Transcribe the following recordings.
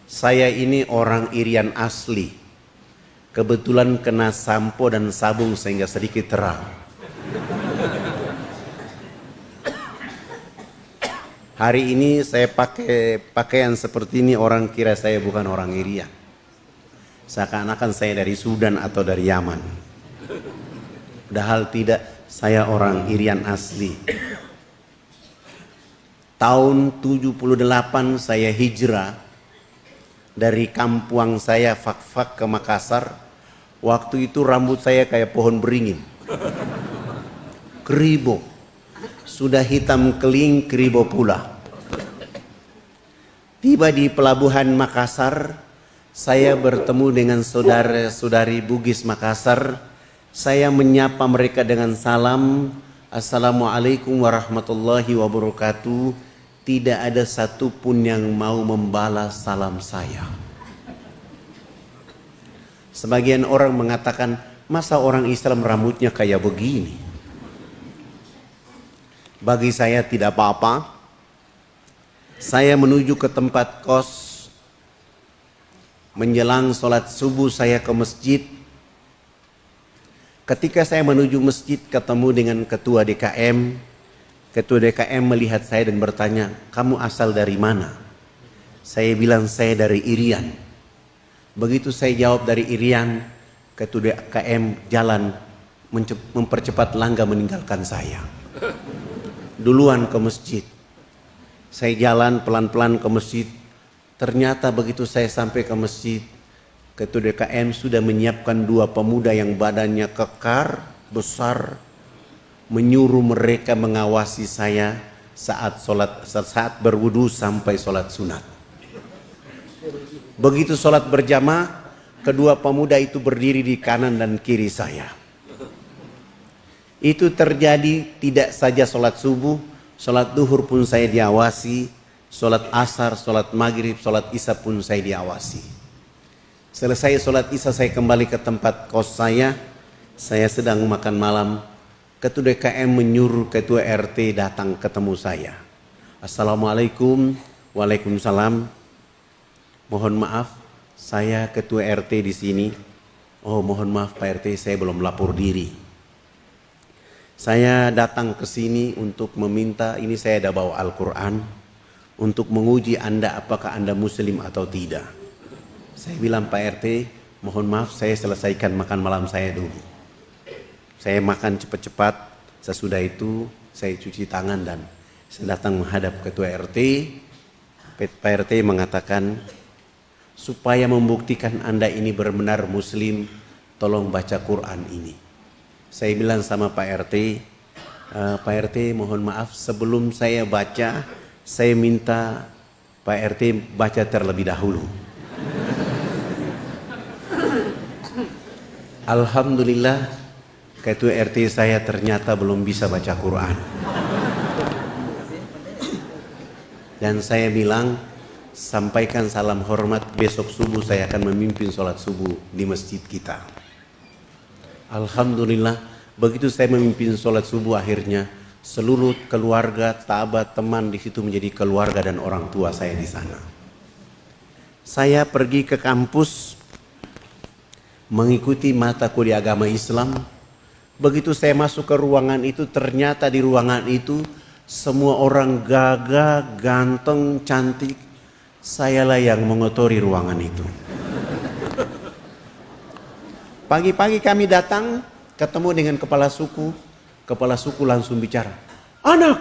Saya ini orang Irian asli. Kebetulan kena sampo dan sabung sehingga sedikit terang. Hari ini saya pakai pakaian seperti ini, orang kira saya bukan orang Irian. Seakan-akan saya dari Sudan atau dari Yaman. Padahal tidak, saya orang Irian asli. Tahun 78 saya hijrah dari kampung saya Fak-Fak ke Makassar. Waktu itu rambut saya kayak pohon beringin. Keribo. Sudah hitam keling, keribo pula. Tiba di pelabuhan Makassar, saya bertemu dengan saudara-saudari Bugis Makassar. Saya menyapa mereka dengan salam, Assalamualaikum warahmatullahi wabarakatuh. Tidak ada satupun yang mau membalas salam saya. Sebagian orang mengatakan, masa orang Islam rambutnya kayak begini? Bagi saya tidak apa-apa. Saya menuju ke tempat kos. Menjelang sholat subuh saya ke masjid. Ketika saya menuju masjid ketemu dengan ketua DKM. Ketua DKM melihat saya dan bertanya, kamu asal dari mana? Saya bilang saya dari Irian. Begitu saya jawab dari Irian, ketua DKM jalan mempercepat langkah meninggalkan saya. Duluan ke masjid. Saya jalan pelan-pelan ke masjid. Ternyata begitu saya sampai ke masjid, ketua DKM sudah menyiapkan dua pemuda yang badannya kekar, besar, menyuruh mereka mengawasi saya saat berwudu sampai sholat sunat. Begitu sholat berjamaah, kedua pemuda itu berdiri di kanan dan kiri saya. Itu terjadi tidak saja sholat subuh, sholat duhur pun saya diawasi, sholat asar, sholat maghrib, sholat isya pun saya diawasi. Selesai sholat isya saya kembali ke tempat kos saya sedang makan malam. Ketua DKM menyuruh ketua RT datang ketemu saya. Assalamualaikum, waalaikumsalam. Mohon maaf, saya ketua RT di sini. Oh, mohon maaf Pak RT, saya belum lapor diri. Saya datang ke sini untuk meminta, ini saya ada bawa Al-Quran, untuk menguji Anda apakah Anda Muslim atau tidak. Saya bilang Pak RT, mohon maaf saya selesaikan makan malam saya dulu. Saya makan cepat-cepat, sesudah itu saya cuci tangan dan saya datang menghadap ketua RT. Pak RT mengatakan, supaya membuktikan Anda ini benar-benar Muslim, tolong baca Quran ini. Saya bilang sama Pak RT, Pak RT mohon maaf sebelum saya baca, saya minta Pak RT baca terlebih dahulu. Alhamdulillah, ketua RT saya ternyata belum bisa baca Quran. Dan saya bilang, sampaikan salam hormat, besok subuh saya akan memimpin sholat subuh di masjid kita. Alhamdulillah, begitu saya memimpin sholat subuh akhirnya seluruh keluarga, sahabat, teman di situ menjadi keluarga dan orang tua saya di sana. Saya pergi ke kampus mengikuti mata kuliah agama Islam. Begitu saya masuk ke ruangan itu, ternyata di ruangan itu semua orang gagah, ganteng, cantik. Sayalah yang mengotori ruangan itu. Pagi-pagi kami datang, ketemu dengan kepala suku. Kepala suku langsung bicara. Anak,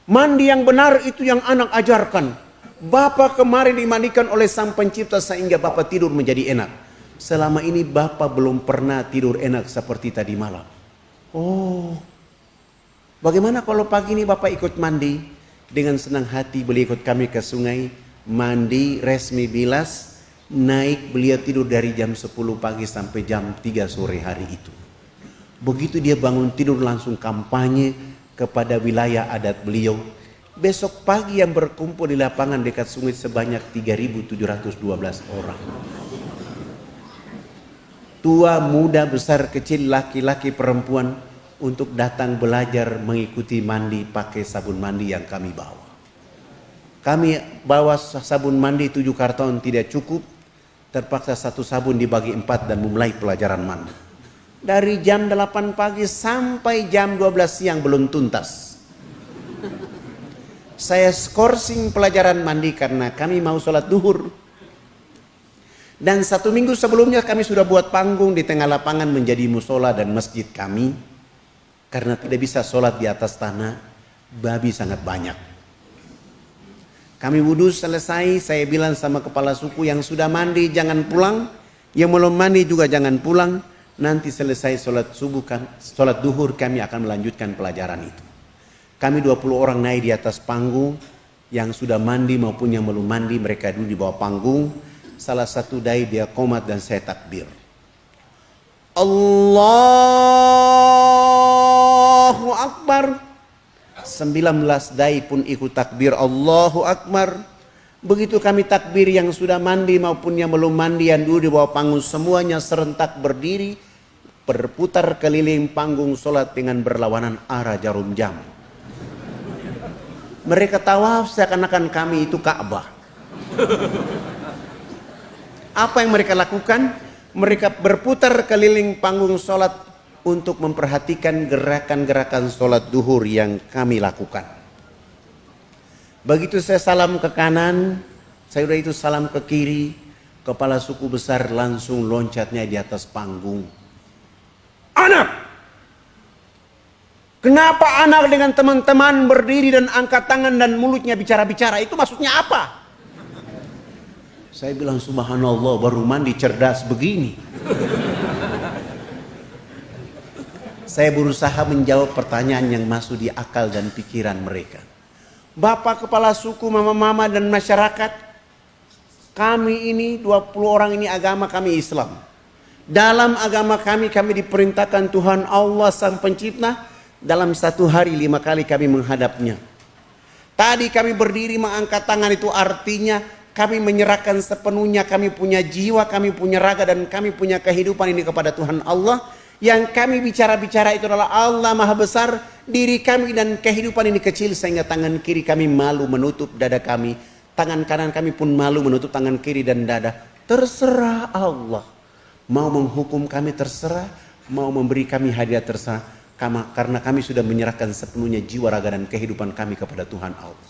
mandi yang benar itu yang anak ajarkan. Bapak kemarin dimandikan oleh Sang Pencipta sehingga Bapak tidur menjadi enak. Selama ini Bapak belum pernah tidur enak seperti tadi malam. Oh, bagaimana kalau pagi ini Bapak ikut mandi? Dengan senang hati beliau ikut kami ke sungai, mandi, resmi bilas, naik, beliau tidur dari jam 10 pagi sampai jam 3 sore hari itu. Begitu dia bangun tidur langsung kampanye kepada wilayah adat beliau. Besok pagi yang berkumpul di lapangan dekat sungai sebanyak 3.712 orang. Tua, muda, besar, kecil, laki-laki, perempuan, untuk datang belajar mengikuti mandi pakai sabun mandi yang kami bawa. Kami bawa sabun mandi 7 karton tidak cukup. Terpaksa 1 sabun dibagi 4 dan memulai pelajaran mandi. Dari jam 8 pagi sampai jam 12 siang belum tuntas. Saya skorsing pelajaran mandi karena kami mau sholat duhur. Dan 1 minggu sebelumnya kami sudah buat panggung di tengah lapangan menjadi musola dan masjid kami. Karena tidak bisa sholat di atas tanah, babi sangat banyak. Kami wudhu selesai, saya bilang sama kepala suku yang sudah mandi jangan pulang, yang belum mandi juga jangan pulang. Nanti selesai sholat subuh, sholat duhur kami akan melanjutkan pelajaran itu. Kami 20 orang naik di atas panggung, yang sudah mandi maupun yang belum mandi mereka dulu di bawah panggung. Salah satu dai dia qomat dan saya takbir. Allahu Akbar. 19 dai pun ikut takbir Allahu Akbar. Begitu kami takbir yang sudah mandi maupun yang belum mandi yang dulu di bawah panggung semuanya serentak berdiri berputar keliling panggung sholat dengan berlawanan arah jarum jam. Mereka tawaf seakan-akan kami itu Ka'bah. Apa yang mereka lakukan? Mereka berputar keliling panggung sholat untuk memperhatikan gerakan-gerakan sholat duhur yang kami lakukan. Begitu saya salam ke kanan, saya udah itu salam ke kiri, kepala suku besar langsung loncatnya di atas panggung. Anak! Kenapa anak dengan teman-teman berdiri dan angkat tangan dan mulutnya bicara-bicara? Itu maksudnya apa? Saya bilang subhanallah baru mandi cerdas begini. Saya berusaha menjawab pertanyaan yang masuk di akal dan pikiran mereka. Bapak kepala suku, mama-mama dan masyarakat, kami ini 20 orang ini agama kami Islam. Dalam agama kami diperintahkan Tuhan Allah Sang Pencipta dalam 1 hari 5 kali kami menghadapnya. Tadi kami berdiri mengangkat tangan itu artinya kami menyerahkan sepenuhnya, kami punya jiwa, kami punya raga dan kami punya kehidupan ini kepada Tuhan Allah. Yang kami bicara-bicara itu adalah Allah Maha Besar, diri kami dan kehidupan ini kecil sehingga tangan kiri kami malu menutup dada kami, tangan kanan kami pun malu menutup tangan kiri dan dada. Terserah Allah, mau menghukum kami terserah, mau memberi kami hadiah terserah, karena kami sudah menyerahkan sepenuhnya jiwa, raga dan kehidupan kami kepada Tuhan Allah.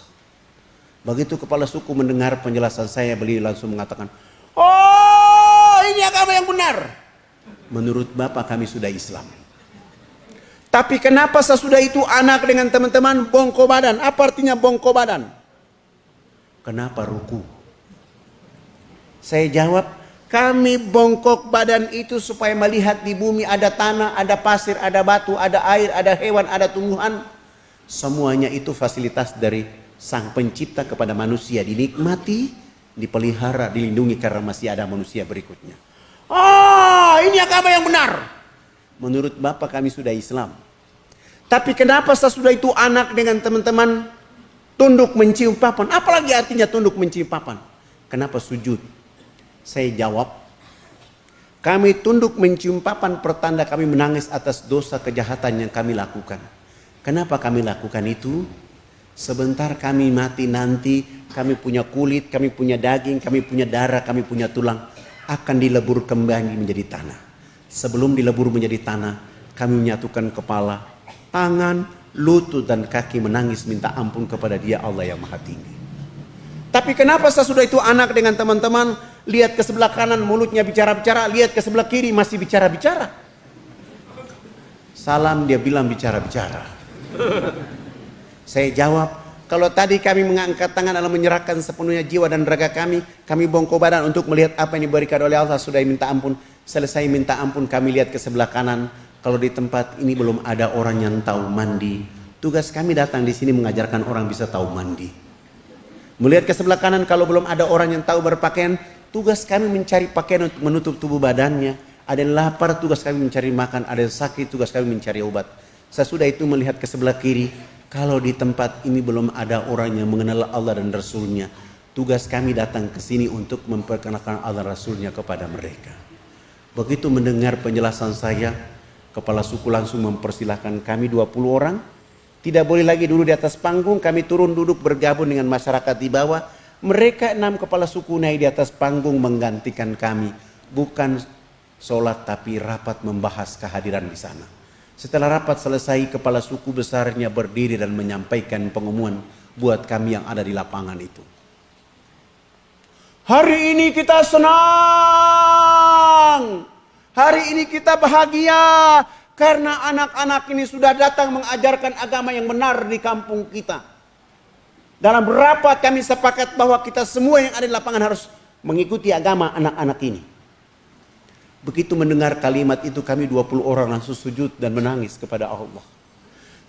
Begitu kepala suku mendengar penjelasan saya, beliau langsung mengatakan, oh ini agama yang benar. Menurut Bapak kami sudah Islam. Tapi kenapa sesudah itu anak dengan teman-teman bongko badan? Apa artinya bongko badan? Kenapa ruku? Saya jawab, kami bongkok badan itu supaya melihat di bumi ada tanah, ada pasir, ada batu, ada air, ada hewan, ada tumbuhan. Semuanya itu fasilitas dari Sang Pencipta kepada manusia, dinikmati, dipelihara, dilindungi karena masih ada manusia berikutnya. Oh, ini agama yang benar. Menurut Bapak kami sudah Islam. Tapi kenapa sesudah itu anak dengan teman-teman tunduk mencium papan? Apalagi artinya tunduk mencium papan? Kenapa sujud? Saya jawab, kami tunduk mencium papan pertanda kami menangis atas dosa kejahatan yang kami lakukan. Kenapa kami lakukan itu? Sebentar kami mati nanti, kami punya kulit, kami punya daging, kami punya darah, kami punya tulang, akan dilebur kembali menjadi tanah. Sebelum dilebur menjadi tanah, kami menyatukan kepala, tangan, lutut dan kaki menangis minta ampun kepada Dia Allah yang Maha Tinggi. Tapi kenapa sesudah itu anak dengan teman-teman lihat ke sebelah kanan mulutnya bicara-bicara, lihat ke sebelah kiri masih bicara-bicara? Salam dia bilang bicara-bicara. Saya jawab, kalau tadi kami mengangkat tangan adalah menyerahkan sepenuhnya jiwa dan raga kami bongkok badan untuk melihat apa yang diberikan oleh Allah, sudah minta ampun. Selesai minta ampun kami lihat ke sebelah kanan, kalau di tempat ini belum ada orang yang tahu mandi. Tugas kami datang di sini mengajarkan orang bisa tahu mandi. Melihat ke sebelah kanan kalau belum ada orang yang tahu berpakaian, tugas kami mencari pakaian untuk menutup tubuh badannya. Ada yang lapar, tugas kami mencari makan. Ada yang sakit, tugas kami mencari obat. Sesudah itu melihat ke sebelah kiri, kalau di tempat ini belum ada orang yang mengenal Allah dan Rasulnya, tugas kami datang ke sini untuk memperkenalkan Allah Rasulnya kepada mereka. Begitu mendengar penjelasan saya, kepala suku langsung mempersilahkan kami 20 orang Tidak boleh lagi duduk di atas panggung, kami turun duduk bergabung dengan masyarakat di bawah. Mereka 6 kepala suku naik di atas panggung menggantikan kami. Bukan sholat tapi rapat membahas kehadiran di sana. Setelah rapat selesai, kepala suku besarnya berdiri dan menyampaikan pengumuman buat kami yang ada di lapangan itu. Hari ini kita senang. Hari ini kita bahagia. Karena anak-anak ini sudah datang mengajarkan agama yang benar di kampung kita. Dalam rapat kami sepakat bahwa kita semua yang ada di lapangan harus mengikuti agama anak-anak ini. Begitu mendengar kalimat itu kami 20 orang langsung sujud dan menangis kepada Allah.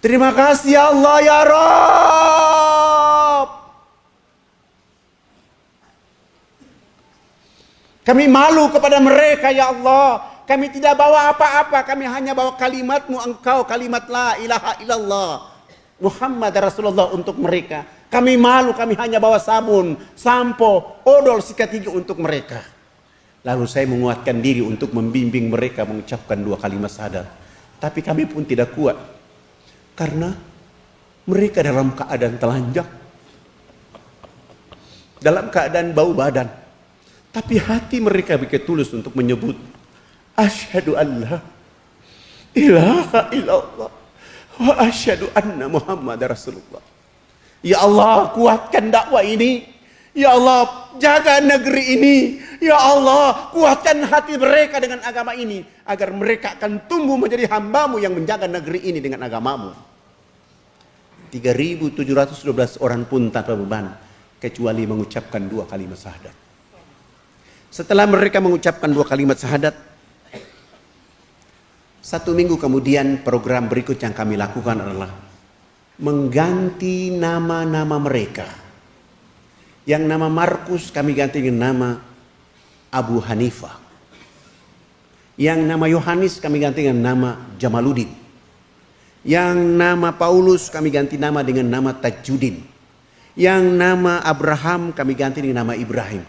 Terima kasih ya Allah ya Rabb. Kami malu kepada mereka ya Allah. Kami tidak bawa apa-apa, kami hanya bawa kalimatmu engkau, kalimat la ilaha illallah Muhammad Rasulullah untuk mereka. Kami malu, kami hanya bawa sabun, sampo, odol sikat gigi untuk mereka. Lalu saya menguatkan diri untuk membimbing mereka mengucapkan 2 kalimat syahadat. Tapi kami pun tidak kuat. Karena mereka dalam keadaan telanjang. Dalam keadaan bau badan. Tapi hati mereka begitu tulus untuk menyebut asyhadu an la ilaha illallah wa asyhadu anna Muhammad Rasulullah. Ya Allah, kuatkan dakwah ini. Ya Allah, jaga negeri ini. Ya Allah, kuatkan hati mereka dengan agama ini agar mereka akan tumbuh menjadi hamba-Mu yang menjaga negeri ini dengan agama-Mu. 3.712 orang pun tanpa beban kecuali mengucapkan 2 kalimat syahadat. Setelah mereka mengucapkan 2 kalimat syahadat, 1 minggu kemudian program berikut yang kami lakukan adalah mengganti nama-nama mereka. Yang nama Markus kami ganti dengan nama Abu Hanifah. Yang nama Yohanes kami ganti dengan nama Jamaluddin. Yang nama Paulus kami ganti nama dengan nama Tajuddin. Yang nama Abraham kami ganti dengan nama Ibrahim.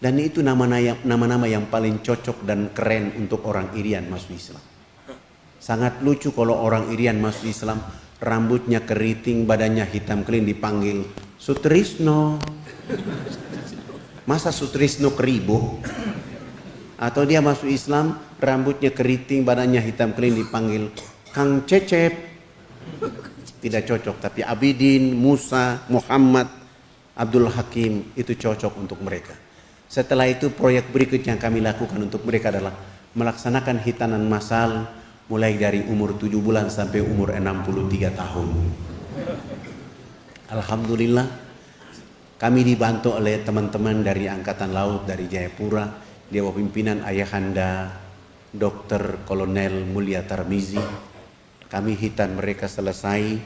Dan itu nama-nama yang paling cocok dan keren untuk orang Irian masuk Islam. Sangat lucu kalau orang Irian masuk Islam, rambutnya keriting, badannya hitam clean dipanggil Sutrisno. Masa Sutrisno Keribo? Atau dia masuk Islam, rambutnya keriting, badannya hitam clean dipanggil Kang Cecep. Tidak cocok, tapi Abidin, Musa, Muhammad, Abdul Hakim itu cocok untuk mereka. Setelah itu proyek berikut yang kami lakukan untuk mereka adalah melaksanakan hitanan massal mulai dari umur 7 bulan sampai umur 63 tahun. Alhamdulillah kami dibantu oleh teman-teman dari Angkatan Laut dari Jayapura di bawah pimpinan Ayahanda Dr. Kolonel Mulia Tarmizi. Kami hitan mereka selesai.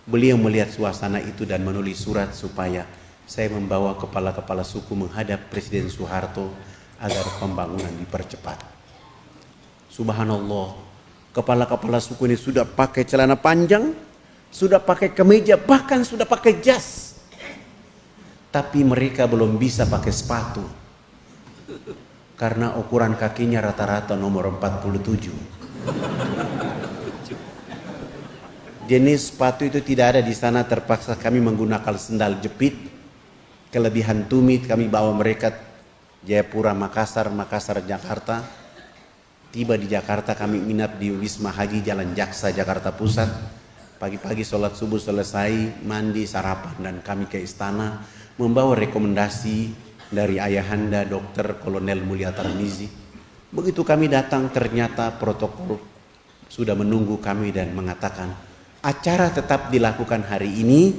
Beliau melihat suasana itu dan menulis surat supaya saya membawa kepala-kepala suku menghadap Presiden Soeharto agar pembangunan dipercepat. Subhanallah, kepala-kepala suku ini sudah pakai celana panjang, sudah pakai kemeja, bahkan sudah pakai jas. Tapi mereka belum bisa pakai sepatu. Karena ukuran kakinya rata-rata nomor 47. Jenis sepatu itu tidak ada di sana, terpaksa kami menggunakan sendal jepit. Kelebihan tumit kami bawa mereka Jayapura, Makassar, Makassar, Jakarta. Tiba di Jakarta kami nginap di Wisma Haji Jalan Jaksa, Jakarta Pusat. Pagi-pagi sholat subuh selesai, mandi, sarapan, dan kami ke istana membawa rekomendasi dari Ayahanda Dr. Kolonel Mulia Tarmizi. Begitu kami datang, ternyata protokol sudah menunggu kami dan mengatakan acara tetap dilakukan hari ini,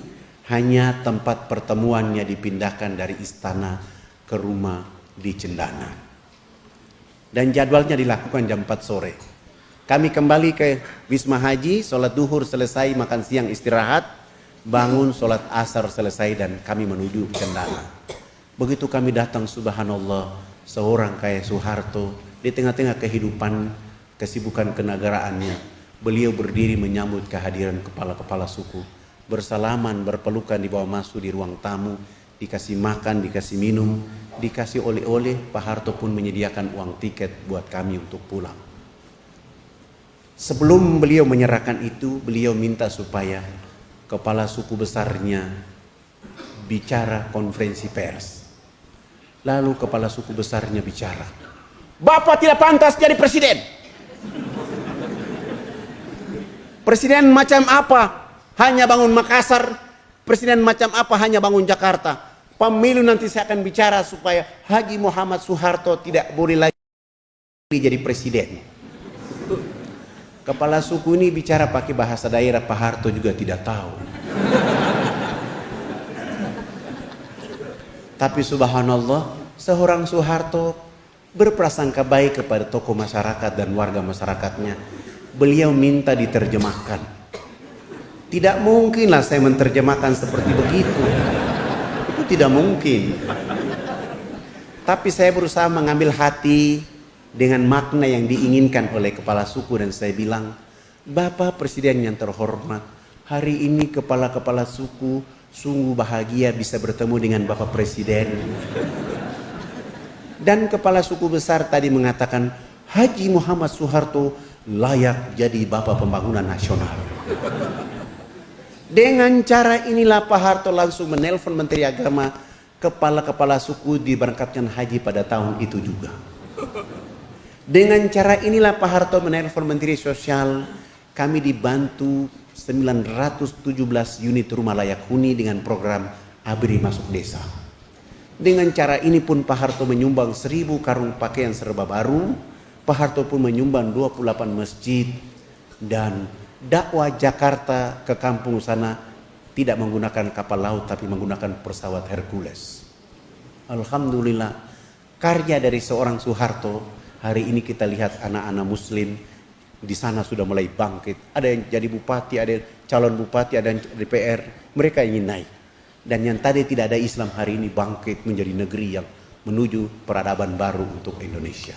hanya tempat pertemuannya dipindahkan dari istana ke rumah di Cendana. Dan jadwalnya dilakukan jam 4 sore. Kami kembali ke Wisma Haji, sholat duhur selesai, makan siang istirahat, bangun sholat asar selesai, dan kami menuju Cendana. Begitu kami datang, subhanallah, seorang kayak Soeharto di tengah-tengah kehidupan kesibukan kenegaraannya, beliau berdiri menyambut kehadiran kepala-kepala suku, bersalaman, berpelukan, dibawa masuk di ruang tamu, dikasih makan, dikasih minum, dikasih oleh-oleh. Pak Harto pun menyediakan uang tiket buat kami untuk pulang. Sebelum beliau menyerahkan itu, beliau minta supaya kepala suku besarnya bicara konferensi pers. Lalu kepala suku besarnya bicara, "Bapak tidak pantas jadi presiden. Presiden macam apa? Hanya bangun Makassar. Presiden macam apa? Hanya bangun Jakarta. Pemilu nanti saya akan bicara supaya Haji Muhammad Soeharto tidak boleh lagi jadi presiden." Kepala suku ini bicara pakai bahasa daerah, Pak Harto juga tidak tahu. Tapi subhanallah, seorang Soeharto berprasangka baik kepada tokoh masyarakat dan warga masyarakatnya. Beliau minta diterjemahkan. Tidak mungkinlah saya menerjemahkan seperti begitu. Itu tidak mungkin. Tapi saya berusaha mengambil hati dengan makna yang diinginkan oleh kepala suku, dan saya bilang, "Bapak Presiden yang terhormat, hari ini kepala-kepala suku sungguh bahagia bisa bertemu dengan Bapak Presiden." Dan kepala suku besar tadi mengatakan, "Haji Muhammad Soeharto layak jadi Bapak Pembangunan Nasional." Dengan cara inilah Pak Harto langsung menelpon Menteri Agama, kepala-kepala suku diberangkatkan haji pada tahun itu juga. Dengan cara inilah Pak Harto menelpon Menteri Sosial, kami dibantu 917 unit rumah layak huni dengan program ABRI Masuk Desa. Dengan cara ini pun Pak Harto menyumbang 1000 karung pakaian serba baru. Pak Harto pun menyumbang 28 masjid, dan dakwah Jakarta ke kampung sana tidak menggunakan kapal laut tapi menggunakan pesawat Hercules. Alhamdulillah, karya dari seorang Soeharto. Hari ini kita lihat anak-anak muslim di sana sudah mulai bangkit. Ada yang jadi bupati, ada yang calon bupati, ada yang DPR. Mereka ingin naik. Dan yang tadi tidak ada Islam hari ini bangkit menjadi negeri yang menuju peradaban baru untuk Indonesia.